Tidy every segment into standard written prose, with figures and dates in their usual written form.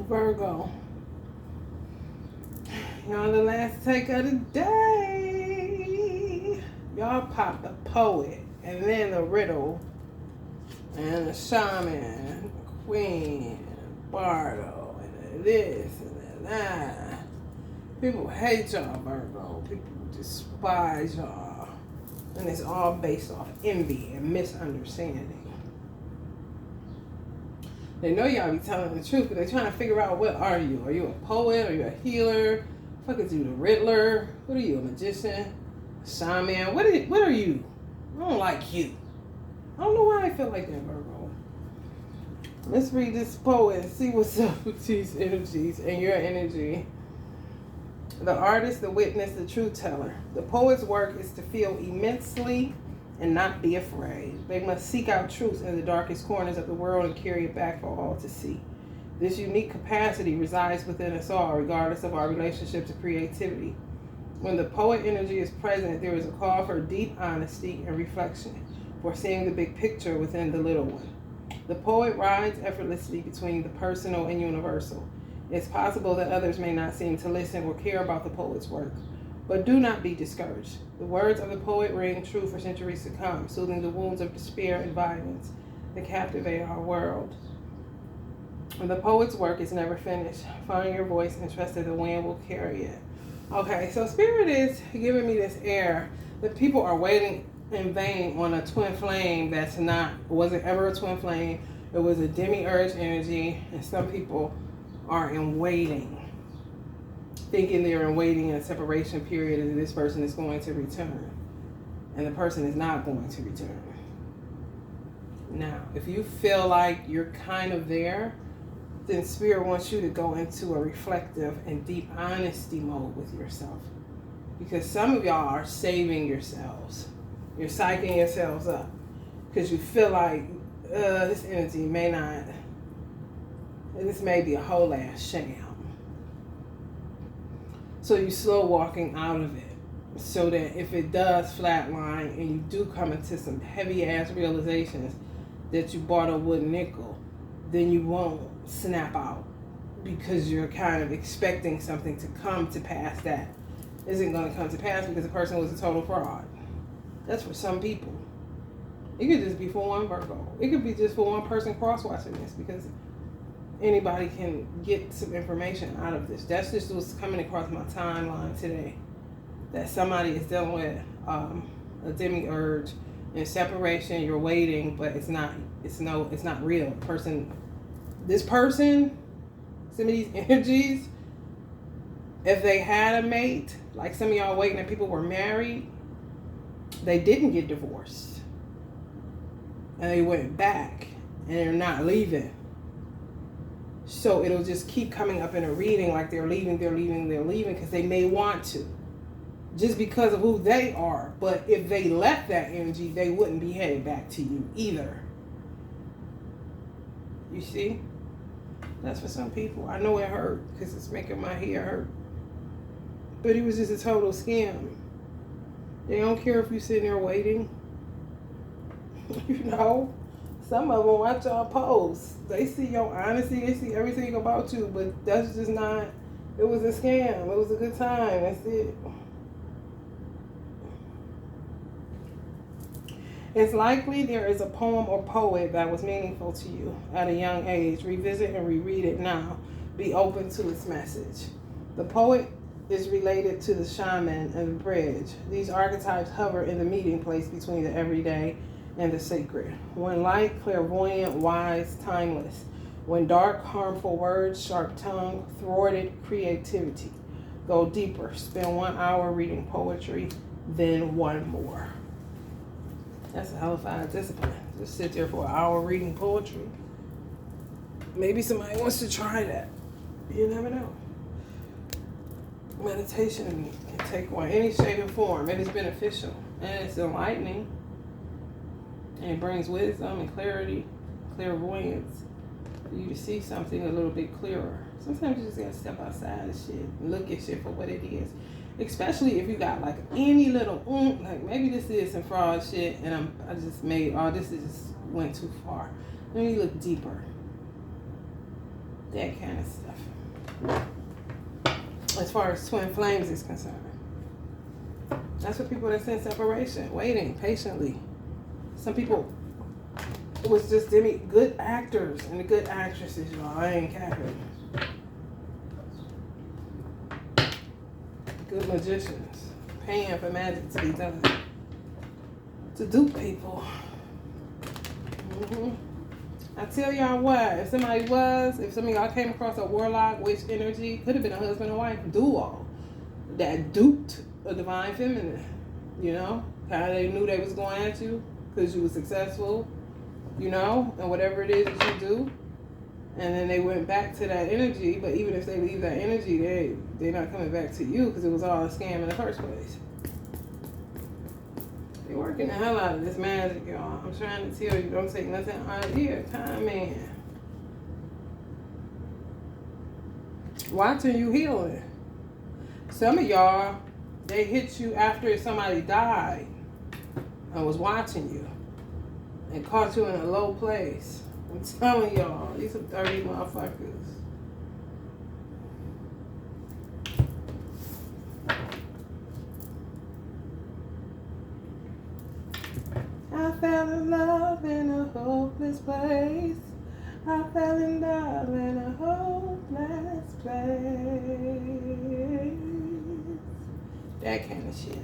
Virgo. Y'all, the last take of the day. Y'all popped the poet, and then the riddle, and the shaman, queen, bardo, and this, and that. People hate y'all, Virgo. People despise y'all. And it's all based off envy and misunderstanding. They know y'all be telling the truth, but they're trying to figure out, what are you? Are you a poet? Are you a healer? Fuck is you, the Riddler? What are you, a magician? A shaman? What are you? I don't like you. I don't know why I feel like that, Virgo. Let's read this poet and see what's up with these energies and your energy. The artist, the witness, the truth teller. The poet's work is to feel immensely and not be afraid. They must seek out truth in the darkest corners of the world and carry it back for all to see. This unique capacity resides within us all, regardless of our relationship to creativity. When the poet energy is present, there is a call for deep honesty and reflection, for seeing the big picture within the little one. The poet rides effortlessly between the personal and universal. It's possible that others may not seem to listen or care about the poet's work, but do not be discouraged. The words of the poet ring true for centuries to come, soothing the wounds of despair and violence that captivate our world. The poet's work is never finished. Find your voice and trust that the wind will carry it. Okay, so Spirit is giving me this air that people are waiting in vain on a twin flame that's wasn't ever a twin flame. It was a demiurge energy, and some people are in waiting, thinking they're in waiting in a separation period and this person is going to return. And the person is not going to return. Now, if you feel like you're kind of there, then Spirit wants you to go into a reflective and deep honesty mode with yourself. Because some of y'all are saving yourselves. You're psyching yourselves up. Because you feel like this energy may not, this may be a whole ass sham. So you slow walking out of it. So that if it does flatline and you do come into some heavy ass realizations that you bought a wooden nickel, then you won't snap out, because you're kind of expecting something to come to pass that isn't going to come to pass because the person was a total fraud. That's for some people. It could just be for one Virgo. It could be just for one person cross-watching this, because anybody can get some information out of this. That's just what's coming across my timeline today. That somebody is dealing with a demiurge in separation. You're waiting, but it's not real. This person, some of these energies, if they had a mate, like some of y'all waiting that people were married, they didn't get divorced. And they went back, and they're not leaving. So it'll just keep coming up in a reading like they're leaving, because they may want to. Just because of who they are. But if they left that energy, they wouldn't be headed back to you either. You see? That's for some people. I know it hurt because it's making my hair hurt. But it was just a total scam. They don't care if you're sitting there waiting. You know? Some of them watch y'all posts. They see your honesty. They see everything about you. But that's just not... It was a scam. It was a good time. That's it. It's likely there is a poem or poet that was meaningful to you at a young age. Revisit and reread it now. Be open to its message. The poet is related to the shaman and the bridge. These archetypes hover in the meeting place between the everyday and the sacred. When light, clairvoyant, wise, timeless. When dark, harmful words, sharp tongue, thwarted creativity. Go deeper. Spend 1 hour reading poetry, then one more. That's a hell of a discipline. Just sit there for an hour reading poetry. Maybe somebody wants to try that. You never know. Meditation can take on any shape and form. It is beneficial. And it's enlightening. And it brings wisdom and clarity, clairvoyance, for you to see something a little bit clearer. Sometimes you just gotta step outside of shit and look at shit for what it is. Especially if you got like any little like maybe this is some fraud shit and I just made this just went too far. Let me look deeper. That kind of stuff. As far as twin flames is concerned. That's for people that's in separation, waiting patiently. Some people was just good actors and the good actresses, y'all. I ain't capping. Good magicians, paying for magic to be done. To dupe people. I tell y'all what, if some of y'all came across a warlock, witch energy, could have been a husband and wife duo that duped a divine feminine, you know, how they knew they was going at you because you were successful, you know, and whatever it is that you do, and then they went back to that energy. But even if they leave that energy, they're not coming back to you because it was all a scam in the first place. They're working the hell out of this magic, y'all. I'm trying to tell you, don't take nothing out of here. Time in. Watching you healing. Some of y'all, they hit you after somebody died and was watching you and caught you in a low place. I'm telling y'all, these are dirty motherfuckers. I fell in love in a hopeless place. I fell in love in a hopeless place. That kind of shit.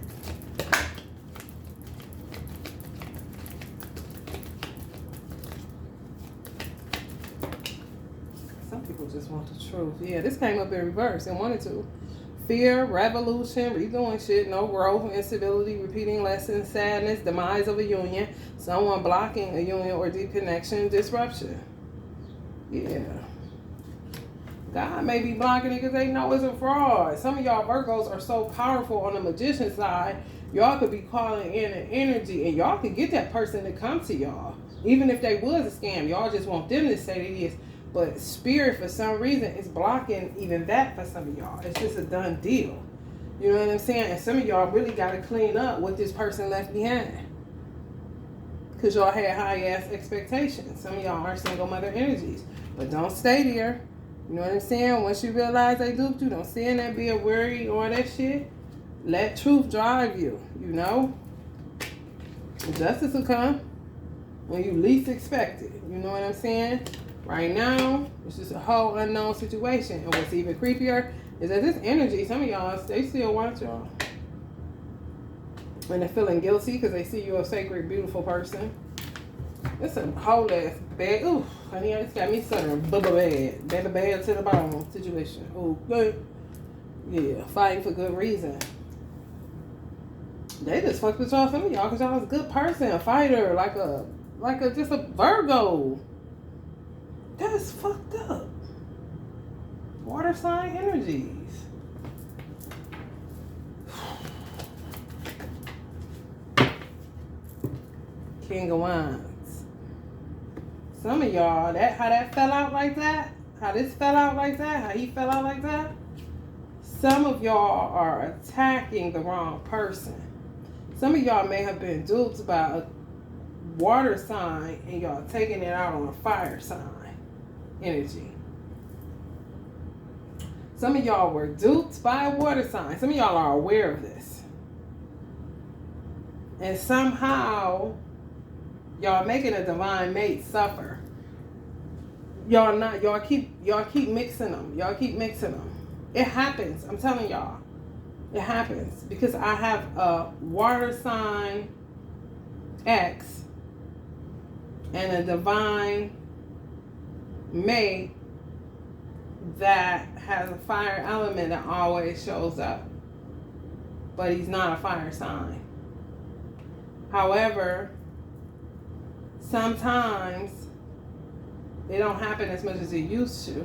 Some people just want the truth. Yeah, this came up in reverse and wanted to. Fear, revolution, redoing shit, no growth, instability, repeating lessons, sadness, demise of a union, someone blocking a union or deep connection, disruption. Yeah. God may be blocking it because they know it's a fraud. Some of y'all Virgos are so powerful on the magician side, y'all could be calling in an energy and y'all could get that person to come to y'all. Even if they was a scam, y'all just want them to say it is. But spirit, for some reason, is blocking even that for some of y'all. It's just a done deal. You know what I'm saying? And some of y'all really got to clean up what this person left behind. Because y'all had high-ass expectations. Some of y'all are single mother energies. But don't stay there. You know what I'm saying? Once you realize they duped you, don't stay in that, be a worry, all that shit. Let truth drive you, you know? Justice will come when you least expect it. You know what I'm saying? Right now, it's just a whole unknown situation. And what's even creepier is that this energy, some of y'all, they still want y'all. And they're feeling guilty because they see you a sacred, beautiful person. It's a whole ass bad. Ooh, honey, it's got me stuttering. Bad. Bad to the bottom situation. Oh, good. Yeah, fighting for good reason. They just fucked with y'all, some of y'all, because y'all was a good person, a fighter, like a just a Virgo. That's fucked up. Water sign energies. King of Wands. Some of y'all, how that fell out like that, how this fell out like that, how he fell out like that, some of y'all are attacking the wrong person. Some of y'all may have been duped by a water sign and y'all taking it out on a fire sign energy. Some of y'all were duped by a water sign. Some of y'all are aware of this. And somehow y'all making a divine mate suffer. Y'all keep mixing them. Y'all keep mixing them. It happens. I'm telling y'all. It happens because I have a water sign X and a divine mate that has a fire element that always shows up. But he's not a fire sign. However, sometimes it don't happen as much as it used to.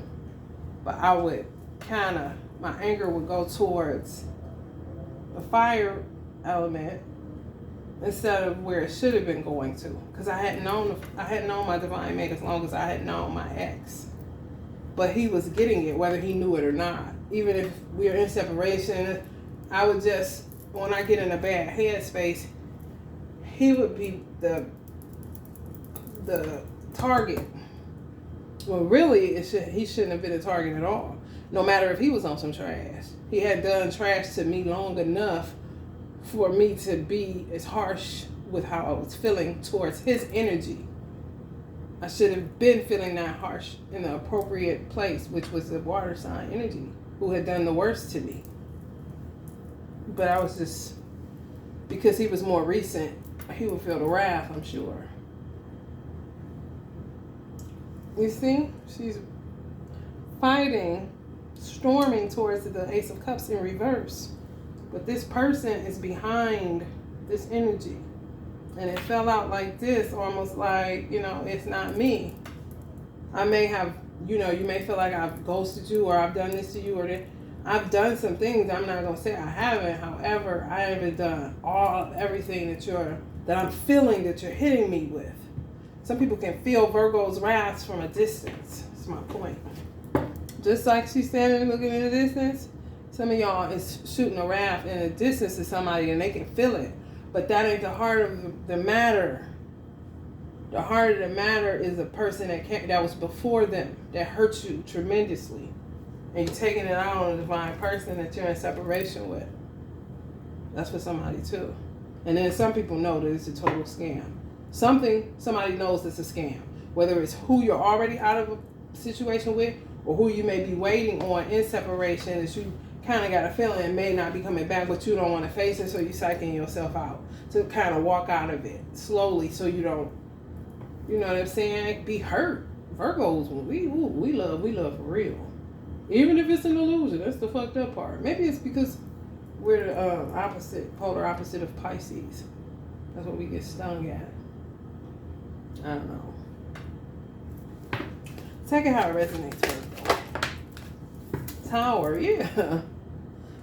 But I would my anger would go towards the fire element instead of where it should have been going to. Because I had known my divine mate as long as I had known my ex. But he was getting it whether he knew it or not. Even if we were in separation, I would just, when I get in a bad headspace, he would be the target Well, really, he shouldn't have been a target at all. No matter if he was on some trash. He had done trash to me long enough for me to be as harsh with how I was feeling towards his energy. I should have been feeling that harsh in the appropriate place, which was the water sign energy, who had done the worst to me. But I was just, because he was more recent, he would feel the wrath, I'm sure. You see, she's fighting, storming towards the Ace of Cups in reverse. But this person is behind this energy. And it fell out like this, almost like, it's not me. I may have, you may feel like I've ghosted you or I've done this to you or that. I've done some things. I'm not going to say I haven't. However, I haven't done everything that I'm feeling that you're hitting me with. Some people can feel Virgo's wrath from a distance. That's my point. Just like she's standing looking in the distance, some of y'all is shooting a wrath in the distance to somebody and they can feel it. But that ain't the heart of the matter. The heart of the matter is the person that was before them, that hurt you tremendously. And you're taking it out on a divine person that you're in separation with. That's for somebody too. And then some people know that it's a total scam. Somebody knows it's a scam. Whether it's who you're already out of a situation with or who you may be waiting on in separation that you kind of got a feeling it may not be coming back, but you don't want to face it, so you're psyching yourself out to kind of walk out of it slowly so you don't, you know what I'm saying, be hurt. Virgos, we love for real. Even if it's an illusion, that's the fucked up part. Maybe it's because we're the polar opposite of Pisces. That's what we get stung at. I don't know. Take it how it resonates, Virgo. Tower, yeah.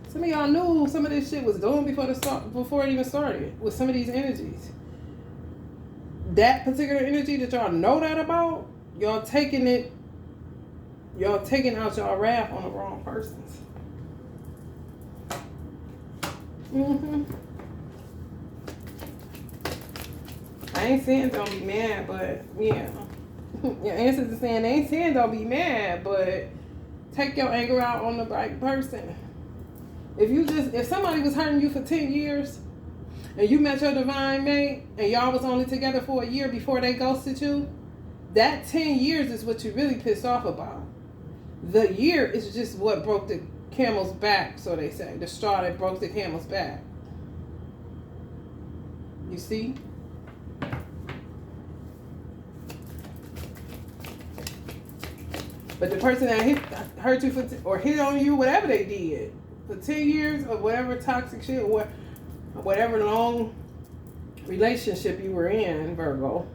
Some of y'all knew some of this shit was doing before it even started with some of these energies. That particular energy that y'all know that about, y'all taking out y'all wrath on the wrong persons. I ain't saying don't be mad, but yeah. Your ancestors are saying they ain't saying don't be mad, but take your anger out on the right person. If somebody was hurting you for 10 years and you met your divine mate and y'all was only together for a year before they ghosted you, that 10 years is what you really pissed off about. The year is just what broke the camel's back, so they say. The straw that broke the camel's back. You see? But the person that hurt you or hit on you, whatever they did, for 10 years or whatever toxic shit or whatever long relationship you were in, Virgo,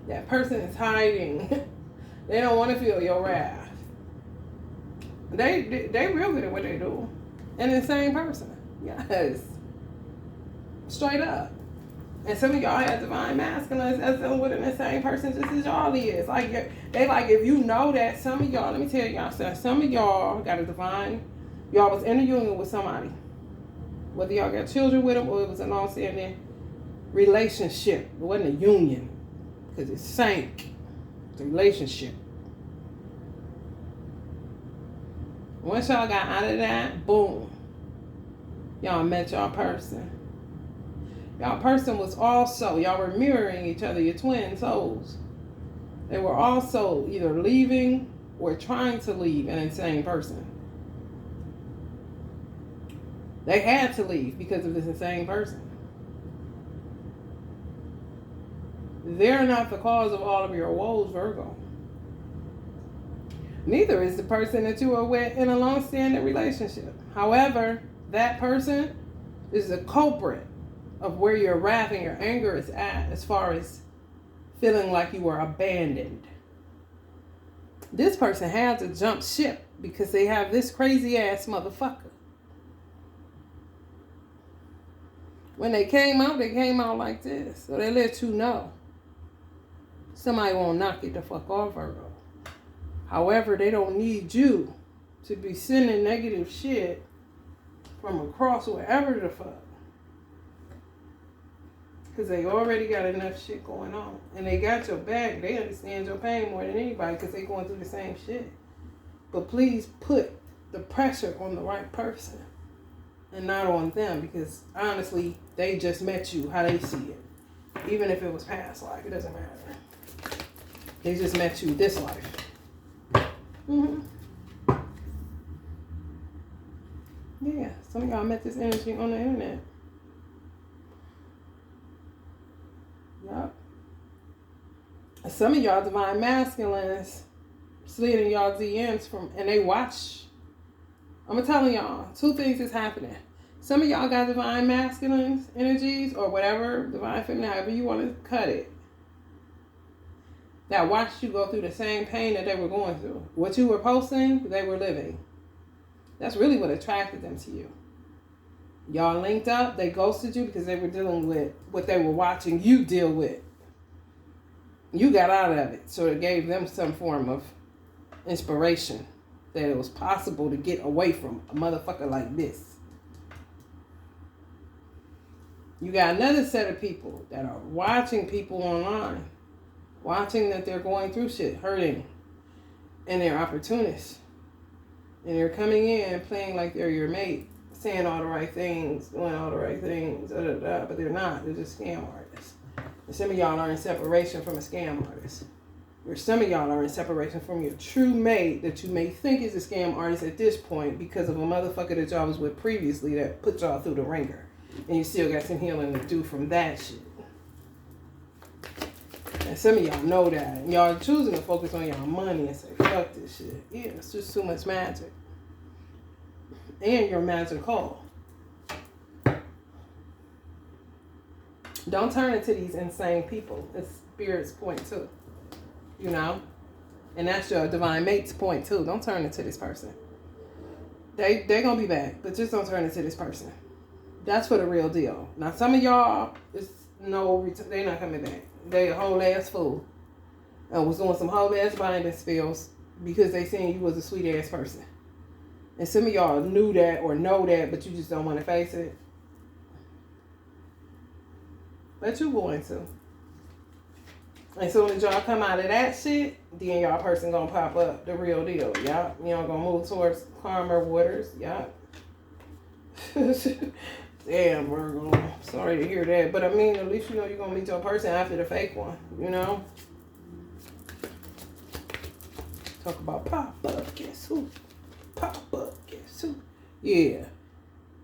that person is hiding. They don't want to feel your wrath. They real good at what they do. And the same person. Yes. Straight up. And some of y'all have divine masculines that's dealing with the same person just as y'all is. Like, if you know that, some of y'all, let me tell y'all something. Some of y'all got a divine, y'all was in a union with somebody. Whether y'all got children with them or it was a long-standing relationship. It wasn't a union. Because it sank. It's a relationship. Once y'all got out of that, boom. Y'all met y'all person. Y'all person was also, y'all were mirroring each other, your twin souls. They were also either leaving or trying to leave an insane person. They had to leave because of this insane person. They're not the cause of all of your woes, Virgo. Neither is the person that you are with in a long-standing relationship. However, that person is the culprit of where your wrath and your anger is at as far as feeling like you were abandoned. This person had to jump ship because they have this crazy ass motherfucker. When they came out like this. So they let you know. Somebody won't knock you the fuck off, Virgo. However, they don't need you to be sending negative shit from across wherever the fuck. Because they already got enough shit going on. And they got your back. They understand your pain more than anybody because they going through the same shit. But please put the pressure on the right person and not on them, because honestly, they just met you how they see it. Even if it was past life, it doesn't matter. They just met you this life. Yeah, some of y'all met this energy on the internet. Yup. Some of y'all divine masculines slid in y'all DMs and they watch. I'm telling y'all, two things is happening. Some of y'all got divine masculines energies or whatever, divine feminine, however you want to cut it, that watched you go through the same pain that they were going through. What you were posting, they were living. That's really what attracted them to you. Y'all linked up, they ghosted you because they were dealing with what they were watching you deal with. You got out of it, so it gave them some form of inspiration that it was possible to get away from a motherfucker like this. You got another set of people that are watching people online, watching that they're going through shit, hurting, and they're opportunists. And they're coming in playing like they're your mate, saying all the right things, doing all the right things, but they're not. They're just scam artists. And some of y'all are in separation from a scam artist. Or some of y'all are in separation from your true mate that you may think is a scam artist at this point because of a motherfucker that y'all was with previously that put y'all through the ringer. And you still got some healing to do from that shit. And some of y'all know that. And y'all are choosing to focus on y'all money and say, fuck this shit. Yeah, it's just too much magic. And you're magical. Don't turn into these insane people. It's Spirit's point too. You know? And that's your divine mate's point too. Don't turn into this person. They're going to be back. But just don't turn into this person. That's for the real deal. Now some of y'all, they're not coming back. They a whole ass fool. And was doing some whole ass binding spells because they seen you was a sweet ass person. And some of y'all knew that or know that, but you just don't want to face it. But you're going to. As soon as y'all come out of that shit, then y'all person gonna pop up, the real deal. Y'all gonna move towards calmer waters. Y'all. Damn, Virgo. Sorry to hear that. But I mean, at least you know you're gonna meet your person after the fake one. You know? Talk about pop up, guess who? Pop up, guess who? Yeah.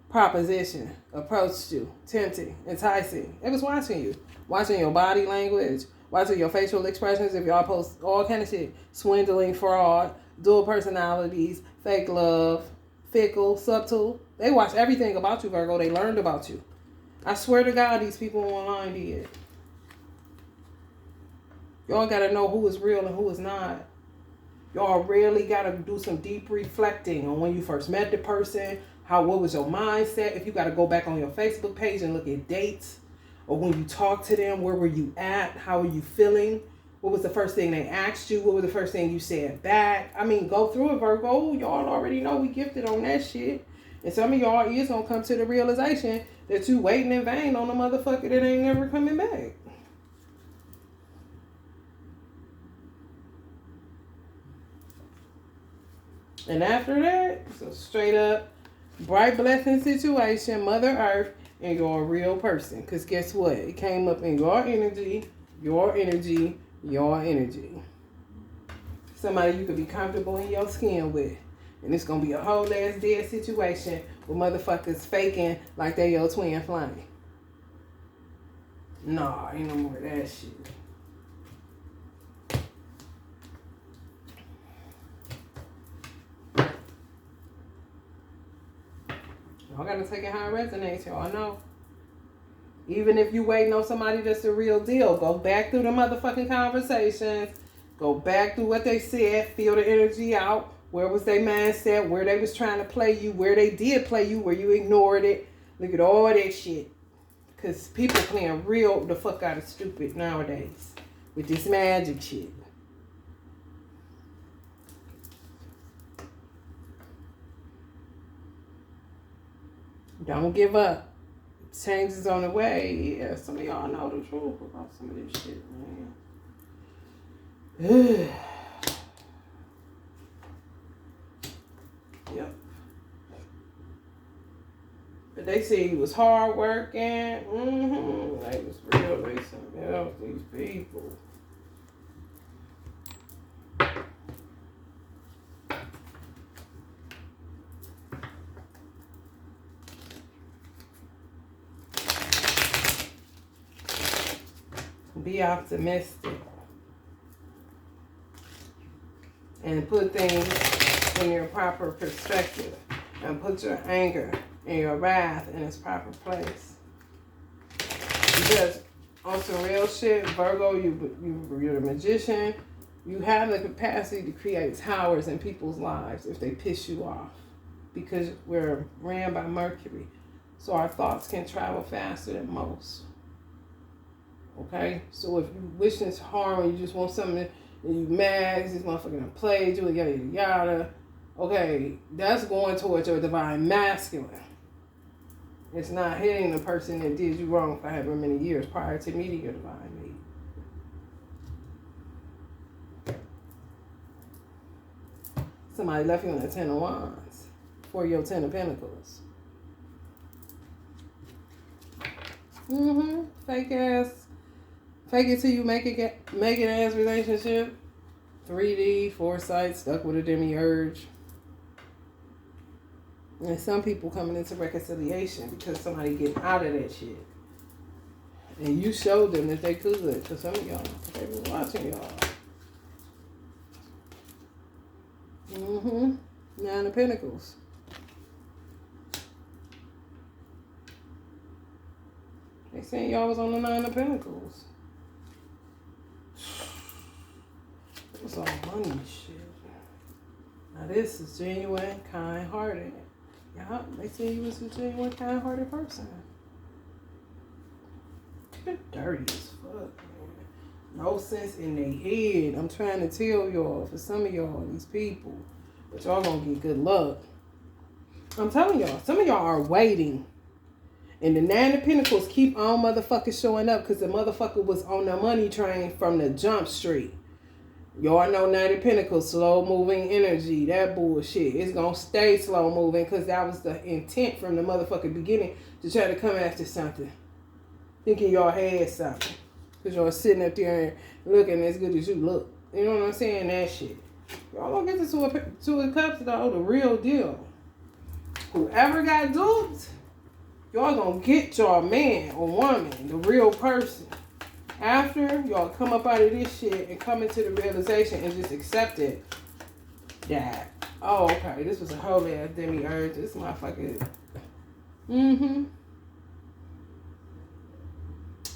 Proposition. Approached you. Tempting. Enticing. It was watching you. Watching your body language. Watching your facial expressions. If y'all post all kind of shit. Swindling, fraud, dual personalities, fake love, fickle, subtle. They watch everything about you, Virgo. They learned about you. I swear to God, these people online did. Y'all got to know who is real and who is not. Y'all really got to do some deep reflecting on when you first met the person. What was your mindset? If you got to go back on your Facebook page and look at dates. Or when you talked to them, where were you at? How were you feeling? What was the first thing they asked you? What was the first thing you said back? I mean, go through it, Virgo. Y'all already know we gifted on that shit. And some of y'all is going to come to the realization that you waiting in vain on a motherfucker that ain't never coming back. And after that, so straight up, bright blessing situation, Mother Earth, and you're a real person. Because guess what? It came up in your energy, your energy, your energy. Somebody you could be comfortable in your skin with. And it's going to be a whole ass dead situation with motherfuckers faking like they your twin flame. Nah, ain't no more of that shit. Y'all gotta take it how it resonates, y'all know. Even if you waiting on somebody that's the real deal, go back through the motherfucking conversations. Go back through what they said. Feel the energy out. Where was their mindset? Where they was trying to play you. Where they did play you. Where you ignored it. Look at all that shit. Because people playing real the fuck out of stupid nowadays. With this magic shit. Don't give up. Changes on the way. Yeah, some of y'all know the truth about some of this shit, man. Yep. But they say he was hard working. They was real. They something else, these people. Be optimistic. And put things in your proper perspective. And put your anger and your wrath in its proper place. Because on some real shit, Virgo, you're a magician. You have the capacity to create towers in people's lives if they piss you off. Because we're ran by Mercury. So our thoughts can travel faster than most. Okay? So if you wish this harm and you just want something and you mad, this motherfucker done played you and yada yada yada. Okay, that's going towards your divine masculine. It's not hitting the person that did you wrong for however many years prior to meeting your divine mate. Somebody left you on the 10 of Wands for your 10 of Pentacles. Fake it till you make it ass relationship. 3D, foresight, stuck with a demiurge. And some people coming into reconciliation because somebody getting out of that shit. And you showed them that they could. Because some of y'all, they been watching y'all. 9 of Pentacles. They saying y'all was on the 9 of Pentacles. It was all money shit. Now this is genuine, kind-hearted. Yeah, they say you was a genuine, kind-hearted person. You're dirty as fuck, man. No sense in their head. I'm trying to tell y'all, for some of y'all, these people, but y'all gonna get good luck. I'm telling y'all, some of y'all are waiting. And the 9 of Pentacles keep on motherfuckers showing up because the motherfucker was on the money train from the jump street. Y'all know 9 of Pentacles, slow moving energy, that bullshit. It's gonna stay slow moving because that was the intent from the motherfucking beginning to try to come after something. Thinking y'all had something. Because y'all sitting up there and looking as good as you look. You know what I'm saying? That shit. Y'all gonna get to Two of Cups though, the real deal. Whoever got duped, y'all gonna get y'all man or woman, the real person. After y'all come up out of this shit and come into the realization and just accept it. That, oh, okay, this was a whole ass demiurge. This motherfucker.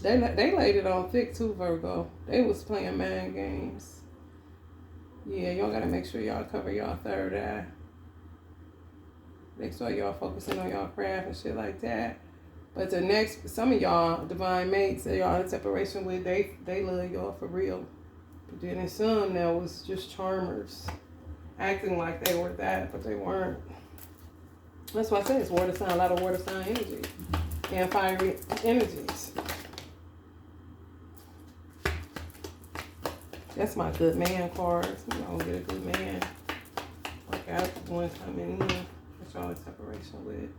They laid it on thick too, Virgo. They was playing mind games. Yeah, y'all gotta make sure y'all cover y'all third eye. Make sure y'all focusing on y'all craft and shit like that. But the next, some of y'all divine mates that y'all in separation with, they love y'all for real. But then there's some that was just charmers, acting like they were that, but they weren't. That's why I say it's water sign, a lot of water sign energy and fiery energies. That's my good man card. You don't get a good man. Like I one coming in that y'all in separation with.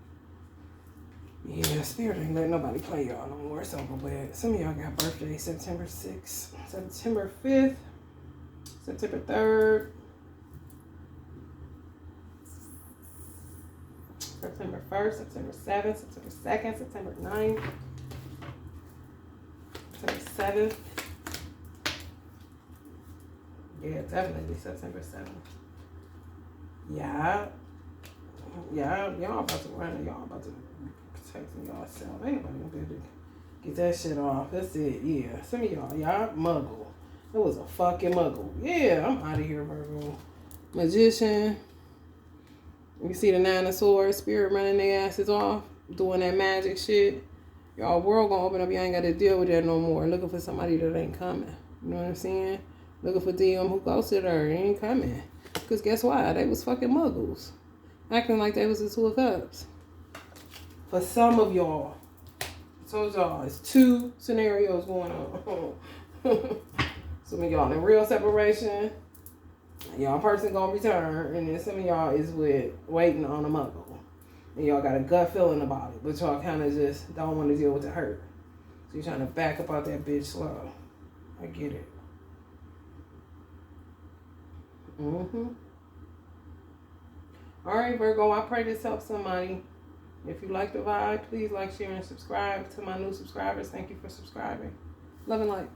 Yeah, Spirit ain't letting nobody play y'all no more. It's over with. Some of y'all got birthdays September 6th, September 5th, September 3rd, September 1st, September 7th, September 2nd, September 9th, September 7th. Yeah, definitely September 7th. Yeah, y'all about to run and y'all about to protecting y'allself. Ain't nobody gonna be able to get that shit off. That's it, yeah. Some of y'all muggle. It was a fucking muggle. Yeah, I'm out of here, Virgo. Magician. You see the 9 of Swords, Spirit running their asses off, doing that magic shit. Y'all world gonna open up. Y'all ain't got to deal with that no more. Looking for somebody that ain't coming. You know what I'm saying? Looking for DM who ghosted her. He ain't coming. Because guess why? They was fucking muggles. Acting like they was the Two of Cups. For some of y'all. told y'all, it's two scenarios going on. Some of y'all in real separation. Y'all person gonna return. And then some of y'all is with waiting on a muggle. And y'all got a gut feeling about it. But y'all kind of just don't want to deal with the hurt. So you're trying to back up out that bitch slow. I get it. All right, Virgo, I pray this helps somebody. If you like the vibe, please like, share, and subscribe. To my new subscribers, thank you for subscribing. Love and light.